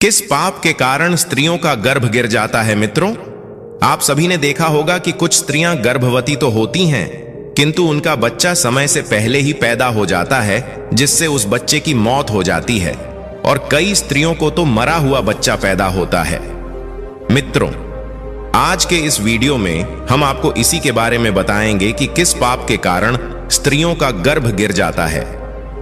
किस पाप के कारण स्त्रियों का गर्भ गिर जाता है? मित्रों, आप सभी ने देखा होगा कि कुछ स्त्रियां गर्भवती तो होती हैं, किंतु उनका बच्चा समय से पहले ही पैदा हो जाता है, जिससे उस बच्चे की मौत हो जाती है। और कई स्त्रियों को तो मरा हुआ बच्चा पैदा होता है। मित्रों, आज के इस वीडियो में हम आपको इसी के बारे में बताएंगे कि किस पाप के कारण स्त्रियों का गर्भ गिर जाता है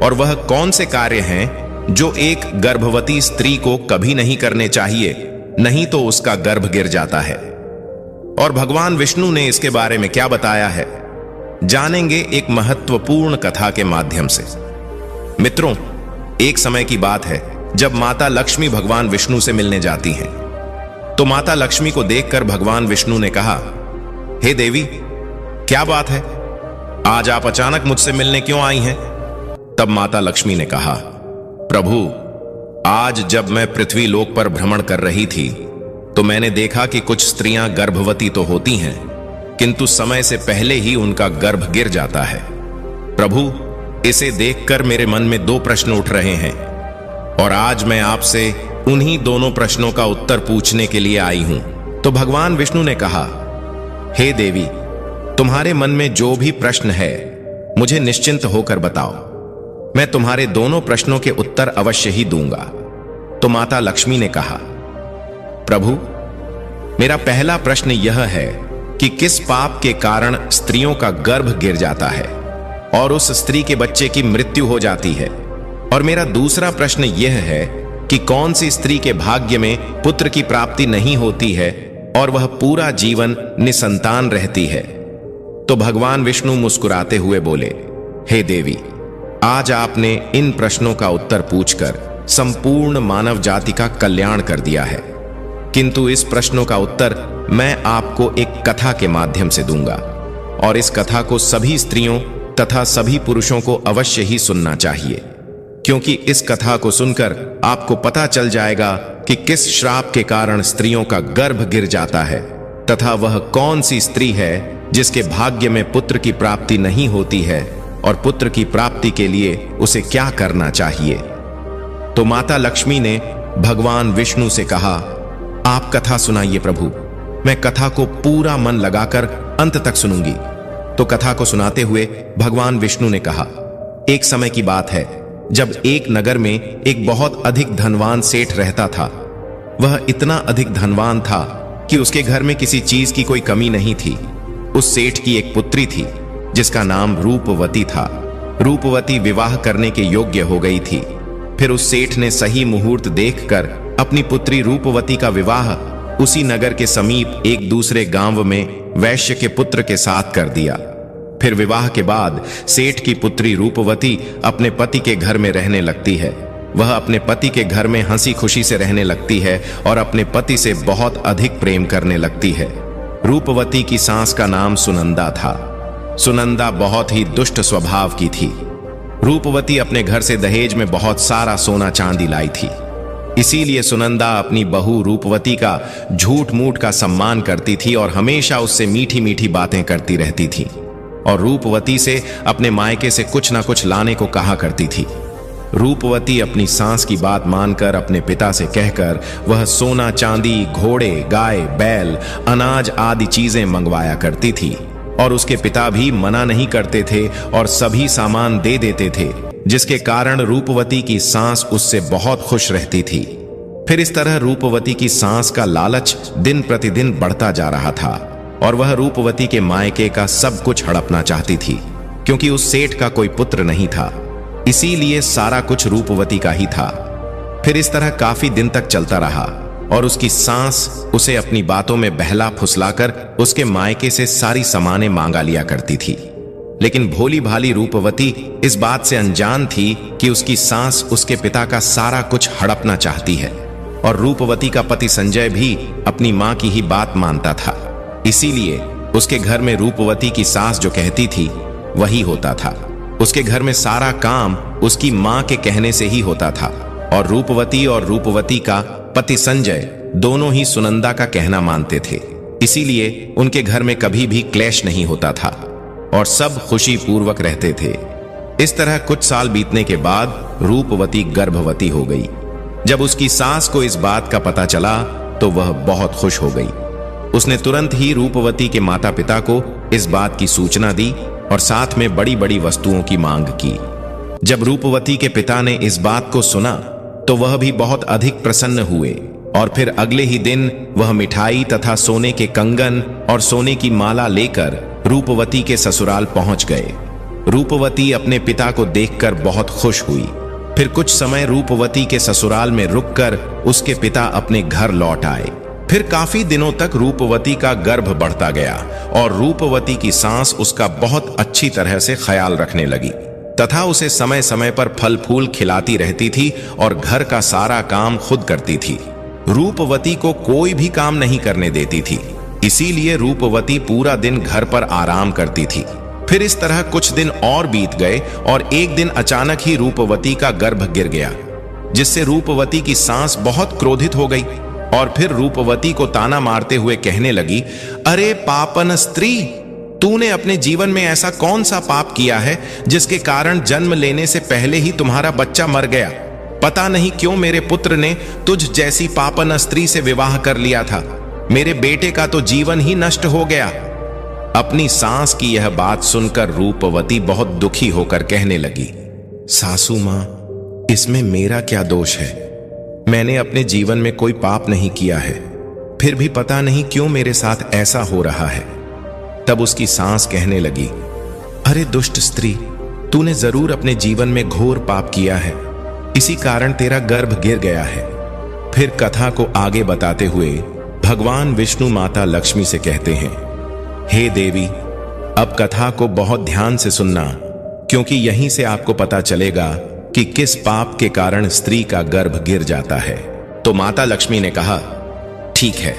और वह कौन से कार्य हैं जो एक गर्भवती स्त्री को कभी नहीं करने चाहिए, नहीं तो उसका गर्भ गिर जाता है। और भगवान विष्णु ने इसके बारे में क्या बताया है, जानेंगे एक महत्वपूर्ण कथा के माध्यम से। मित्रों, एक समय की बात है जब माता लक्ष्मी भगवान विष्णु से मिलने जाती हैं। तो माता लक्ष्मी को देखकर भगवान विष्णु ने कहा, हे देवी, क्या बात है, आज आप अचानक मुझसे मिलने क्यों आई हैं? तब माता लक्ष्मी ने कहा, प्रभु, आज जब मैं पृथ्वी लोक पर भ्रमण कर रही थी तो मैंने देखा कि कुछ स्त्रियां गर्भवती तो होती हैं, किंतु समय से पहले ही उनका गर्भ गिर जाता है। प्रभु, इसे देखकर मेरे मन में दो प्रश्न उठ रहे हैं और आज मैं आपसे उन्हीं दोनों प्रश्नों का उत्तर पूछने के लिए आई हूं। तो भगवान विष्णु ने कहा, हे देवी, तुम्हारे मन में जो भी प्रश्न है मुझे निश्चिंत होकर बताओ, मैं तुम्हारे दोनों प्रश्नों के उत्तर अवश्य ही दूंगा। तो माता लक्ष्मी ने कहा, प्रभु, मेरा पहला प्रश्न यह है कि किस पाप के कारण स्त्रियों का गर्भ गिर जाता है और उस स्त्री के बच्चे की मृत्यु हो जाती है। और मेरा दूसरा प्रश्न यह है कि कौन सी स्त्री के भाग्य में पुत्र की प्राप्ति नहीं होती है और वह पूरा जीवन निसंतान रहती है। तो भगवान विष्णु मुस्कुराते हुए बोले, हे देवी, आज आपने इन प्रश्नों का उत्तर पूछकर संपूर्ण मानव जाति का कल्याण कर दिया है, किंतु इस प्रश्नों का उत्तर मैं आपको एक कथा के माध्यम से दूंगा और इस कथा को सभी स्त्रियों तथा सभी पुरुषों को अवश्य ही सुनना चाहिए, क्योंकि इस कथा को सुनकर आपको पता चल जाएगा कि किस श्राप के कारण स्त्रियों का गर्भ गिर जाता है तथा वह कौन सी स्त्री है जिसके भाग्य में पुत्र की प्राप्ति नहीं होती है और पुत्र की प्राप्ति के लिए उसे क्या करना चाहिए। तो माता लक्ष्मी ने भगवान विष्णु से कहा, आप कथा सुनाइए प्रभु, मैं कथा को पूरा मन लगाकर अंत तक सुनूंगी। तो कथा को सुनाते हुए भगवान विष्णु ने कहा, एक समय की बात है जब एक नगर में एक बहुत अधिक धनवान सेठ रहता था। वह इतना अधिक धनवान था कि उसके घर में किसी चीज की कोई कमी नहीं थी। उस सेठ की एक पुत्री थी जिसका नाम रूपवती था। रूपवती विवाह करने के योग्य हो गई थी। फिर उस सेठ ने सही मुहूर्त देखकर अपनी पुत्री रूपवती का विवाह उसी नगर के समीप एक दूसरे गांव में वैश्य के पुत्र के साथ कर दिया। फिर विवाह के बाद सेठ की पुत्री रूपवती अपने पति के घर में रहने लगती है। वह अपने पति के घर में हंसी खुशी से रहने लगती है और अपने पति से बहुत अधिक प्रेम करने लगती है। रूपवती की सास का नाम सुनंदा था। सुनंदा बहुत ही दुष्ट स्वभाव की थी। रूपवती अपने घर से दहेज में बहुत सारा सोना चांदी लाई थी। इसीलिए सुनंदा अपनी बहू रूपवती का झूठ मूठ का सम्मान करती थी और हमेशा उससे मीठी मीठी बातें करती रहती थी और रूपवती से अपने मायके से कुछ ना कुछ लाने को कहा करती थी। रूपवती अपनी सास की बात मानकर अपने पिता से कहकर वह सोना चांदी, घोड़े, गाय, बैल, अनाज आदि चीजें मंगवाया करती थी और उसके पिता भी मना नहीं करते थे और सभी सामान दे देते थे, जिसके कारण रूपवती की सास उससे बहुत खुश रहती थी। फिर इस तरह रूपवती की सास का लालच दिन प्रतिदिन बढ़ता जा रहा था और वह रूपवती के मायके का सब कुछ हड़पना चाहती थी, क्योंकि उस सेठ का कोई पुत्र नहीं था, इसीलिए सारा कुछ रूपवती का ही था। फिर इस तरह काफी दिन तक चलता रहा और उसकी सास उसे अपनी बातों में बहला फुसलाकर उसके मायके से सारी सामानें मांगा लिया करती थी। लेकिन भोली भाली रूपवती इस बात से अनजान थी कि उसकी सास उसके पिता का सारा कुछ हड़पना चाहती है और रूपवती का पति संजय भी अपनी मां की ही बात मानता था। इसीलिए उसके घर में रूपवती की सास जो कहती थी वही होता था। उसके घर में सारा काम उसकी मां के कहने से ही होता था और रूपवती का पति संजय दोनों ही सुनंदा का कहना मानते थे। इसीलिए उनके घर में कभी भी क्लेश नहीं होता था और सब खुशी पूर्वक रहते थे। इस तरह कुछ साल बीतने के बाद रूपवती गर्भवती हो गई जब उसकी सास को इस बात का पता चला तो वह बहुत खुश हो गई। उसने तुरंत ही रूपवती के माता पिता को इस बात की सूचना दी और साथ में बड़ी बड़ी वस्तुओं की मांग की। जब रूपवती के पिता ने इस बात को सुना तो वह भी बहुत अधिक प्रसन्न हुए और फिर अगले ही दिन वह मिठाई तथा सोने के कंगन और सोने की माला लेकर रूपवती के ससुराल पहुंच गए। रूपवती अपने पिता को देखकर बहुत खुश हुई। फिर कुछ समय रूपवती के ससुराल में रुककर उसके पिता अपने घर लौट आए। फिर काफी दिनों तक रूपवती का गर्भ बढ़ता गया और रूपवती की सास उसका बहुत अच्छी तरह से ख्याल रखने लगी तथा उसे समय समय पर फल फूल खिलाती रहती थी और घर का सारा काम खुद करती थी। रूपवती को कोई भी काम नहीं करने देती थी, इसीलिए रूपवती पूरा दिन घर पर आराम करती थी। फिर इस तरह कुछ दिन और बीत गए और एक दिन अचानक ही रूपवती का गर्भ गिर गया, जिससे रूपवती की सास बहुत क्रोधित हो गई और फिर रूपवती को ताना मारते हुए कहने लगी, अरे पापन स्त्री, तूने अपने जीवन में ऐसा कौन सा पाप किया है जिसके कारण जन्म लेने से पहले ही तुम्हारा बच्चा मर गया? पता नहीं क्यों मेरे पुत्र ने तुझ जैसी पापन स्त्री से विवाह कर लिया था। मेरे बेटे का तो जीवन ही नष्ट हो गया। अपनी सास की यह बात सुनकर रूपवती बहुत दुखी होकर कहने लगी, सासू मां, इसमें मेरा क्या दोष है? मैंने अपने जीवन में कोई पाप नहीं किया है, फिर भी पता नहीं क्यों मेरे साथ ऐसा हो रहा है। तब उसकी सास कहने लगी, अरे दुष्ट स्त्री, तूने जरूर अपने जीवन में घोर पाप किया है, इसी कारण तेरा गर्भ गिर गया है। फिर कथा को आगे बताते हुए भगवान विष्णु माता लक्ष्मी से कहते हैं, हे देवी, अब कथा को बहुत ध्यान से सुनना, क्योंकि यहीं से आपको पता चलेगा कि किस पाप के कारण स्त्री का गर्भ गिर जाता है। तो माता लक्ष्मी ने कहा, ठीक है।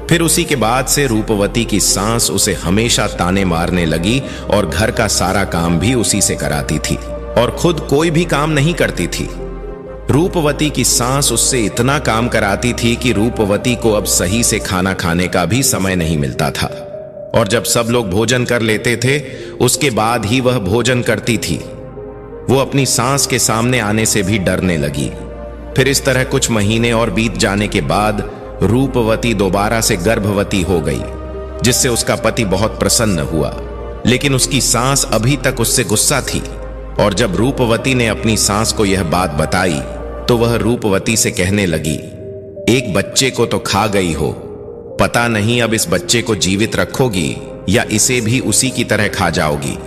फिर उसी के बाद से रूपवती की सास उसे हमेशा ताने मारने लगी और घर का सारा काम भी उसी से कराती थी और खुद कोई भी काम नहीं करती थी। रूपवती की सास उससे इतना काम कराती थी कि रूपवती को अब सही से खाना खाने का भी समय नहीं मिलता था और जब सब लोग भोजन कर लेते थे उसके बाद ही वह भोजन करती थी। वो अपनी सास के सामने आने से भी डरने लगी। फिर इस तरह कुछ महीने और बीत जाने के बाद रूपवती दोबारा से गर्भवती हो गई, जिससे उसका पति बहुत प्रसन्न हुआ, लेकिन उसकी सास अभी तक उससे गुस्सा थी। और जब रूपवती ने अपनी सास को यह बात बताई तो वह रूपवती से कहने लगी, एक बच्चे को तो खा गई हो, पता नहीं अब इस बच्चे को जीवित रखोगी या इसे भी उसी की तरह खा जाओगी।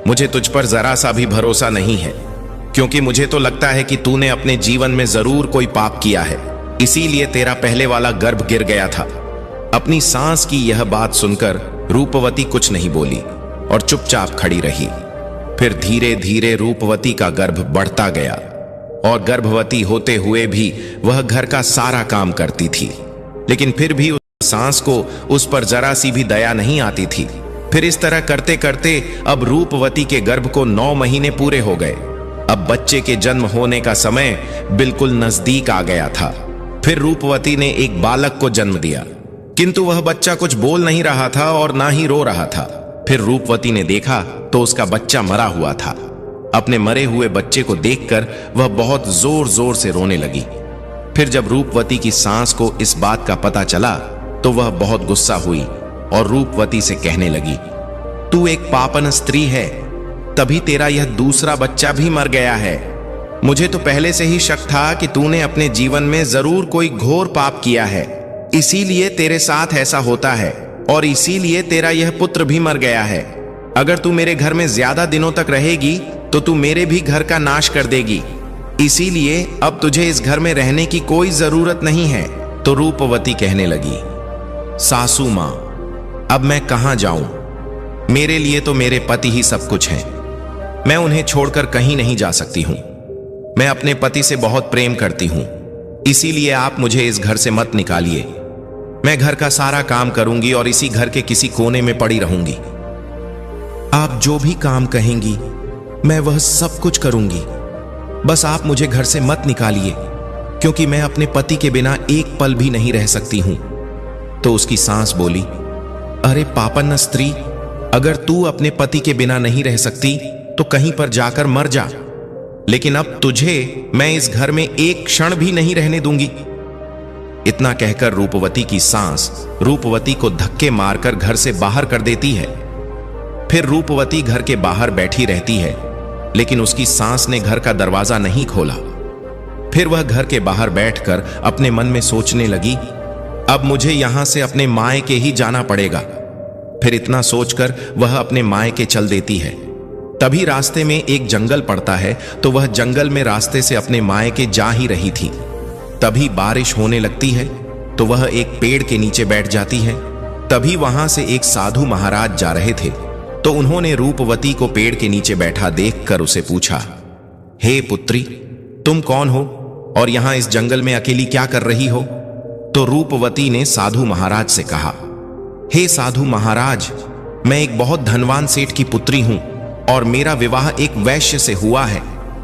मुझे तुझ पर जरा सा भी भरोसा नहीं है, क्योंकि मुझे तो लगता है कि तूने अपने जीवन में जरूर कोई पाप किया है, इसीलिए तेरा पहले वाला गर्भ गिर गया था। अपनी सास की यह बात सुनकर रूपवती कुछ नहीं बोली और चुपचाप खड़ी रही। फिर धीरे धीरे रूपवती का गर्भ बढ़ता गया और गर्भवती होते हुए भी वह घर का सारा काम करती थी, लेकिन फिर भी उस सास को उस पर जरा सी भी दया नहीं आती थी। फिर इस तरह करते करते अब रूपवती के गर्भ को 9 महीने पूरे हो गए। अब बच्चे के जन्म होने का समय बिल्कुल नजदीक आ गया था। फिर रूपवती ने एक बालक को जन्म दिया, किंतु वह बच्चा कुछ बोल नहीं रहा था और ना ही रो रहा था। फिर रूपवती ने देखा तो उसका बच्चा मरा हुआ था। अपने मरे हुए बच्चे को देखकर वह बहुत जोर जोर से रोने लगी। फिर जब रूपवती की सास को इस बात का पता चला तो वह बहुत गुस्सा हुई और रूपवती से कहने लगी, तू एक पापन स्त्री है, तभी तेरा यह दूसरा बच्चा भी मर गया है। मुझे तो पहले से ही शक था कि तूने अपने जीवन में जरूर कोई घोर पाप किया है, इसीलिए तेरे साथ ऐसा होता है और इसीलिए तेरा यह पुत्र भी मर गया है। अगर तू मेरे घर में ज्यादा दिनों तक रहेगी तो तू मेरे भी घर का नाश कर देगी, इसीलिए अब तुझे इस घर में रहने की कोई जरूरत नहीं है। तो रूपवती कहने लगी, सासू मां, अब मैं कहां जाऊं? मेरे लिए तो मेरे पति ही सब कुछ हैं। मैं उन्हें छोड़कर कहीं नहीं जा सकती हूं। मैं अपने पति से बहुत प्रेम करती हूं, इसीलिए आप मुझे इस घर से मत निकालिए। मैं घर का सारा काम करूंगी और इसी घर के किसी कोने में पड़ी रहूंगी। आप जो भी काम कहेंगी मैं वह सब कुछ करूंगी, बस आप मुझे घर से मत निकालिए, क्योंकि मैं अपने पति के बिना एक पल भी नहीं रह सकती हूं। तो उसकी सास बोली, अरे पापन स्त्री, अगर तू अपने पति के बिना नहीं रह सकती तो कहीं पर जाकर मर जा। लेकिन अब तुझे मैं इस घर में एक क्षण भी नहीं रहने दूंगी। इतना कहकर रूपवती की सांस रूपवती को धक्के मारकर घर से बाहर कर देती है। फिर रूपवती घर के बाहर बैठी रहती है, लेकिन उसकी सांस ने घर का दरवाजा नहीं खोला। फिर वह घर के बाहर बैठकर अपने मन में सोचने लगी, अब मुझे यहां से अपने मायके ही जाना पड़ेगा। फिर इतना सोचकर वह अपने मायके चल देती है। तभी रास्ते में एक जंगल पड़ता है, तो वह जंगल में रास्ते से अपने मायके जा ही रही थी। तभी बारिश होने लगती है, तो वह एक पेड़ के नीचे बैठ जाती है। तभी वहां से एक साधु महाराज जा रहे थे, तो उन्होंने रूपवती को पेड़ के नीचे बैठा देखकर उसे पूछा, हे पुत्री, तुम कौन हो और यहां इस जंगल में अकेली क्या कर रही हो? तो रूपवती ने साधु महाराज से कहा, हे साधु महाराज, मैं एक बहुत धनवान सेठ की पुत्री हूं और मेरा विवाह एक वैश्य से हुआ है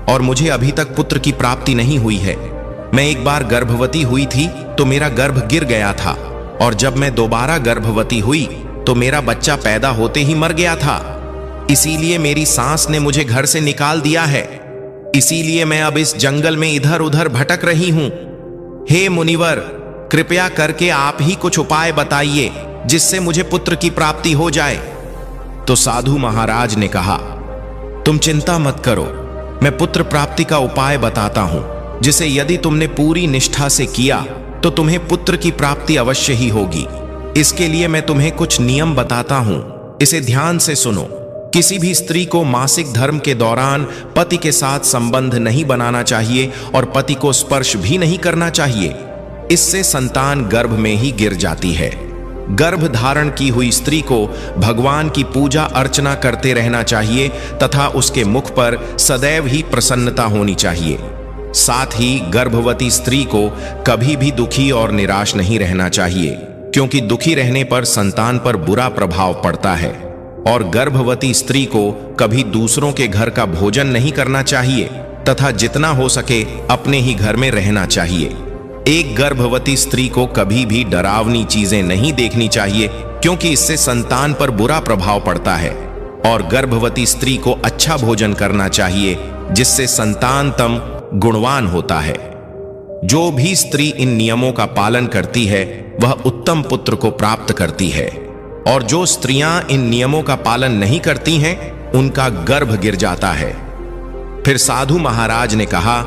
और मुझे अभी तक पुत्र की प्राप्ति नहीं हुई है। मैं एक बार गर्भवती हुई थी तो मेरा गर्भ गिर गया था, और जब मैं दोबारा गर्भवती हुई तो मेरा बच्चा पैदा होते ही मर गया था। इसीलिए मेरी सास ने मुझे घर से निकाल दिया है। इसीलिए मैं अब इस जंगल में इधर उधर भटक रही हूं। हे मुनिवर, कृपया करके आप ही कुछ उपाय बताइए जिससे मुझे पुत्र की प्राप्ति हो जाए। तो साधु महाराज ने कहा, तुम चिंता मत करो, मैं पुत्र प्राप्ति का उपाय बताता हूं, जिसे यदि तुमने पूरी निष्ठा से किया तो तुम्हें पुत्र की प्राप्ति अवश्य ही होगी। इसके लिए मैं तुम्हें कुछ नियम बताता हूं, इसे ध्यान से सुनो। किसी भी स्त्री को मासिक धर्म के दौरान पति के साथ संबंध नहीं बनाना चाहिए और पति को स्पर्श भी नहीं करना चाहिए। इससे संतान गर्भ में ही गिर जाती है। गर्भ धारण की हुई स्त्री को भगवान की पूजा अर्चना करते रहना चाहिए तथा उसके मुख पर सदैव ही प्रसन्नता होनी चाहिए। साथ ही गर्भवती स्त्री को कभी भी दुखी और निराश नहीं रहना चाहिए, क्योंकि दुखी रहने पर संतान पर बुरा प्रभाव पड़ता है। और गर्भवती स्त्री को कभी दूसरों के घर का भोजन नहीं करना चाहिए तथा जितना हो सके अपने ही घर में रहना चाहिए। एक गर्भवती स्त्री को कभी भी डरावनी चीजें नहीं देखनी चाहिए, क्योंकि इससे संतान पर बुरा प्रभाव पड़ता है। और गर्भवती स्त्री को अच्छा भोजन करना चाहिए, जिससे संतानतम गुणवान होता है। जो भी स्त्री इन नियमों का पालन करती है वह उत्तम पुत्र को प्राप्त करती है, और जो स्त्रियां इन नियमों का पालन नहीं करती हैं उनका गर्भ गिर जाता है। फिर साधु महाराज ने कहा,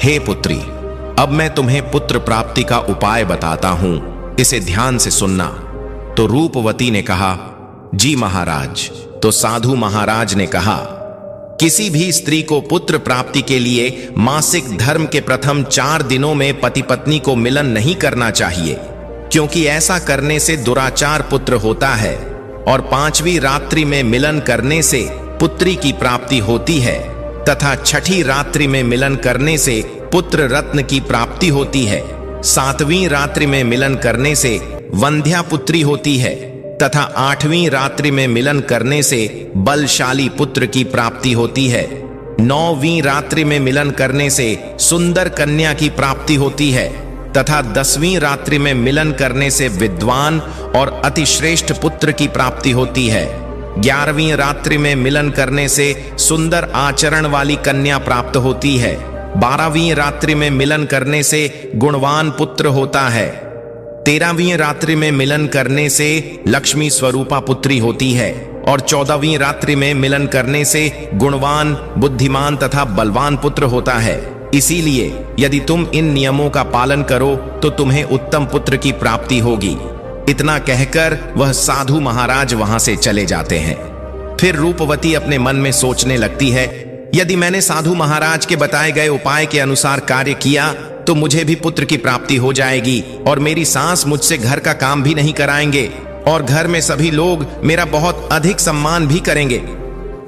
हे पुत्री, अब मैं तुम्हें पुत्र प्राप्ति का उपाय बताता हूं, इसे ध्यान से सुनना। तो रूपवती ने कहा, जी महाराज। तो साधु महाराज ने कहा, किसी भी स्त्री को पुत्र प्राप्ति के लिए मासिक धर्म के प्रथम 4 दिनों में पति पत्नी को मिलन नहीं करना चाहिए, क्योंकि ऐसा करने से दुराचार पुत्र होता है। और 5वीं रात्रि में मिलन करने से पुत्री की प्राप्ति होती है तथा 6ठी रात्रि में मिलन करने से पुत्र रत्न की प्राप्ति होती है। 7वीं रात्रि में मिलन करने से वंध्या पुत्री होती है तथा 8वीं रात्रि में मिलन करने से बलशाली पुत्र की प्राप्ति होती है। 9वीं रात्रि में मिलन करने से सुंदर कन्या की प्राप्ति होती है तथा 10वीं रात्रि में मिलन करने से विद्वान और अतिश्रेष्ठ पुत्र की प्राप्ति होती है। 11वीं रात्रि में मिलन करने से सुंदर आचरण वाली कन्या प्राप्त होती है। 12वीं रात्रि में मिलन करने से गुणवान पुत्र होता है। 13वीं रात्रि में मिलन करने से लक्ष्मी स्वरूपा पुत्री होती है। और 14वीं रात्रि में मिलन करने से गुणवान, बुद्धिमान तथा बलवान पुत्र होता है। इसीलिए यदि तुम इन नियमों का पालन करो तो तुम्हें उत्तम पुत्र की प्राप्ति होगी। इतना कहकर वह साधु महाराज वहां से चले जाते हैं। फिर रूपवती अपने मन में सोचने लगती है, यदि मैंने साधु महाराज के बताए गए उपाय के अनुसार कार्य किया तो मुझे भी पुत्र की प्राप्ति हो जाएगी और मेरी सास मुझसे घर का काम भी नहीं कराएंगे और घर में सभी लोग मेरा बहुत अधिक सम्मान भी करेंगे।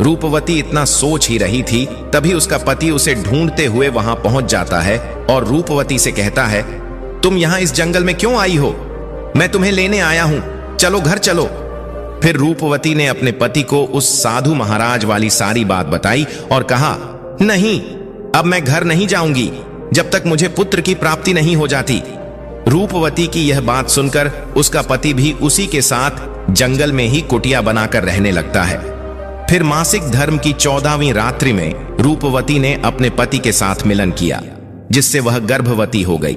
रूपवती इतना सोच ही रही थी, तभी उसका पति उसे ढूंढते हुए वहां पहुंच जाता है और रूपवती से कहता है, तुम यहां इस जंगल में क्यों आई हो? मैं तुम्हें लेने आया हूं, चलो घर चलो। फिर रूपवती ने अपने पति को उस साधु महाराज वाली सारी बात बताई और कहा, नहीं, अब मैं घर नहीं जाऊंगी जब तक मुझे पुत्र की प्राप्ति नहीं हो जाती। रूपवती की यह बात सुनकर उसका पति भी उसी के साथ जंगल में ही कुटिया बनाकर रहने लगता है। फिर मासिक धर्म की 14वीं रात्रि में रूपवती ने अपने पति के साथ मिलन किया, जिससे वह गर्भवती हो गई।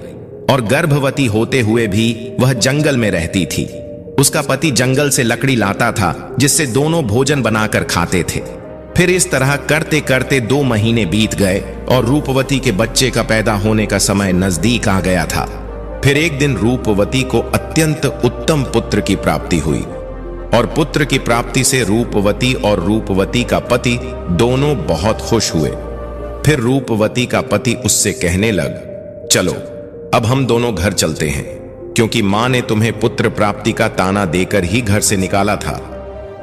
और गर्भवती होते हुए भी वह जंगल में रहती थी। उसका पति जंगल से लकड़ी लाता था, जिससे दोनों भोजन बनाकर खाते थे। फिर इस तरह करते करते 2 महीने बीत गए और रूपवती के बच्चे का पैदा होने का समय नजदीक आ गया था। फिर एक दिन रूपवती को अत्यंत उत्तम पुत्र की प्राप्ति हुई और पुत्र की प्राप्ति से रूपवती और रूपवती का पति दोनों बहुत खुश हुए। फिर रूपवती का पति उससे कहने लग, चलो अब हम दोनों घर चलते हैं, क्योंकि मां ने तुम्हें पुत्र प्राप्ति का ताना देकर ही घर से निकाला था,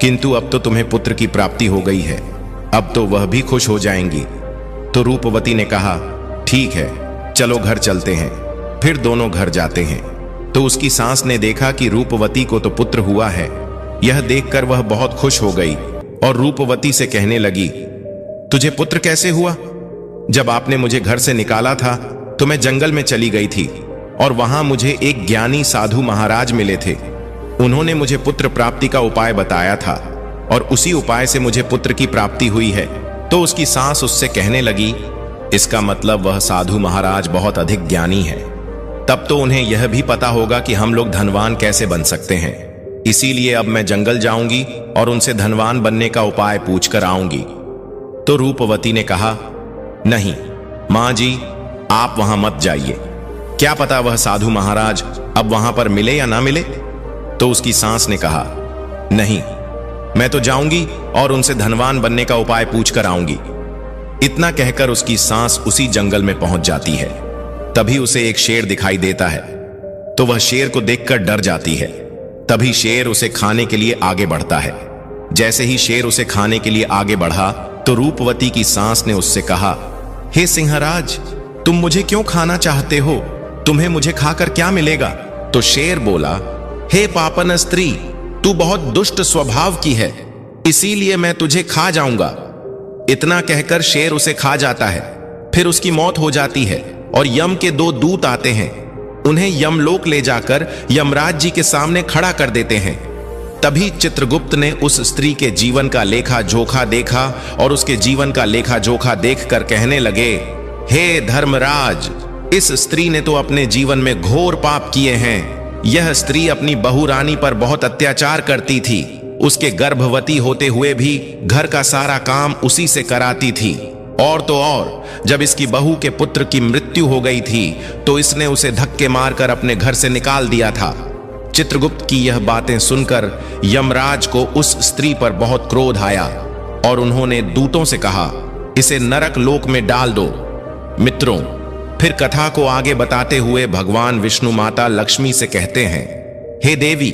किंतु अब तो तुम्हें पुत्र की प्राप्ति हो गई है, अब तो वह भी खुश हो जाएंगी। तो रूपवती ने कहा, ठीक है, चलो घर चलते हैं। फिर दोनों घर जाते हैं। तो उसकी सास ने देखा कि रूपवती को तो पुत्र हुआ है। यह देखकर वह बहुत खुश हो गई और रूपवती से कहने लगी, तुझे पुत्र कैसे हुआ? जब आपने मुझे घर से निकाला था तो मैं जंगल में चली गई थी और वहां मुझे एक ज्ञानी साधु महाराज मिले थे। उन्होंने मुझे पुत्र प्राप्ति का उपाय बताया था और उसी उपाय से मुझे पुत्र की प्राप्ति हुई है। तो उसकी सास उससे कहने लगी, इसका मतलब वह साधु महाराज बहुत अधिक ज्ञानी है, तब तो उन्हें यह भी पता होगा कि हम लोग धनवान कैसे बन सकते हैं। इसीलिए अब मैं जंगल जाऊंगी और उनसे धनवान बनने का उपाय पूछकर आऊंगी। तो रूपवती ने कहा, नहीं मां जी, आप वहां मत जाइए, क्या पता वह साधु महाराज अब वहां पर मिले या ना मिले। तो उसकी सास ने कहा, नहीं, मैं तो जाऊंगी और उनसे धनवान बनने का उपाय पूछकर आऊंगी। इतना कहकर उसकी सास उसी जंगल में पहुंच जाती है। तभी उसे एक शेर दिखाई देता है, तो वह शेर को देखकर डर जाती है। तभी शेर उसे खाने के लिए आगे बढ़ता है। जैसे ही शेर उसे खाने के लिए आगे बढ़ा तो रूपवती की सास ने उससे कहा, हे सिंहराज, तुम मुझे क्यों खाना चाहते हो? तुम्हें मुझे खाकर क्या मिलेगा? तो शेर बोला, हे पापन स्त्री, तू बहुत दुष्ट स्वभाव की है, इसीलिए मैं तुझे खा जाऊंगा। इतना कहकर शेर उसे खा जाता है। फिर उसकी मौत हो जाती है और यम के 2 दूत आते हैं। उन्हें यमलोक ले जाकर यमराज जी के सामने खड़ा कर देते हैं। तभी चित्रगुप्त ने उस स्त्री के जीवन का लेखा जोखा देखा और उसके जीवन का लेखा जोखा देखकर कहने लगे, हे धर्मराज, इस स्त्री ने तो अपने जीवन में घोर पाप किए हैं। यह स्त्री अपनी बहू रानी पर बहुत अत्याचार करती थी। उसके गर्भवती होते हुए भी घर का सारा काम उसी से कराती थी। और तो और, जब इसकी बहू के पुत्र की मृत्यु हो गई थी तो इसने उसे धक्के मारकर अपने घर से निकाल दिया था। चित्रगुप्त की यह बातें सुनकर यमराज को उस स्त्री पर बहुत क्रोध आया और उन्होंने दूतों से कहा, इसे नरक लोक में डाल दो। मित्रों, फिर कथा को आगे बताते हुए भगवान विष्णु माता लक्ष्मी से कहते हैं, हे देवी,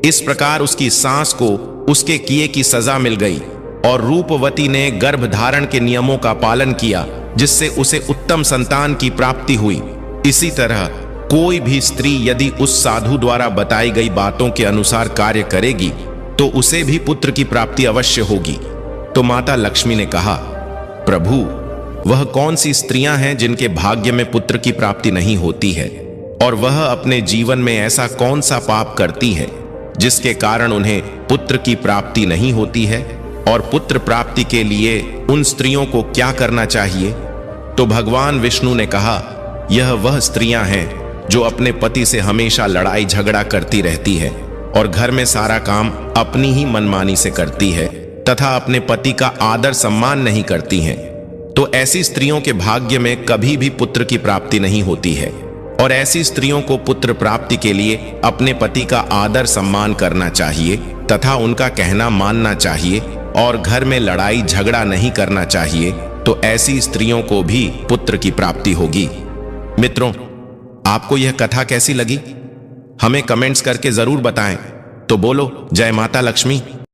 इस प्रकार उसकी सास को उसके किए की सजा मिल गई और रूपवती ने गर्भ धारण के नियमों का पालन किया, जिससे उसे उत्तम संतान की प्राप्ति हुई। इसी तरह कोई भी स्त्री यदि उस साधु द्वारा बताई गई बातों के अनुसार कार्य करेगी तो उसे भी पुत्र की प्राप्ति अवश्य होगी। तो माता लक्ष्मी ने कहा, प्रभु, वह कौन सी स्त्रियां हैं जिनके भाग्य में पुत्र की प्राप्ति नहीं होती है, और वह अपने जीवन में ऐसा कौन सा पाप करती है जिसके कारण उन्हें पुत्र की प्राप्ति नहीं होती है, और पुत्र प्राप्ति के लिए उन स्त्रियों को क्या करना चाहिए? तो भगवान विष्णु ने कहा, यह वह स्त्रियां हैं जो अपने पति से हमेशा लड़ाई झगड़ा करती रहती है और घर में सारा काम अपनी ही मनमानी से करती है तथा अपने पति का आदर सम्मान नहीं करती हैं। तो ऐसी स्त्रियों के भाग्य में कभी भी पुत्र की प्राप्ति नहीं होती है, और ऐसी स्त्रियों को पुत्र प्राप्ति के लिए अपने पति का आदर सम्मान करना चाहिए तथा उनका कहना मानना चाहिए और घर में लड़ाई झगड़ा नहीं करना चाहिए। तो ऐसी स्त्रियों को भी पुत्र की प्राप्ति होगी। मित्रों, आपको यह कथा कैसी लगी? हमें कमेंट्स करके जरूर बताएं। तो बोलो जय माता लक्ष्मी।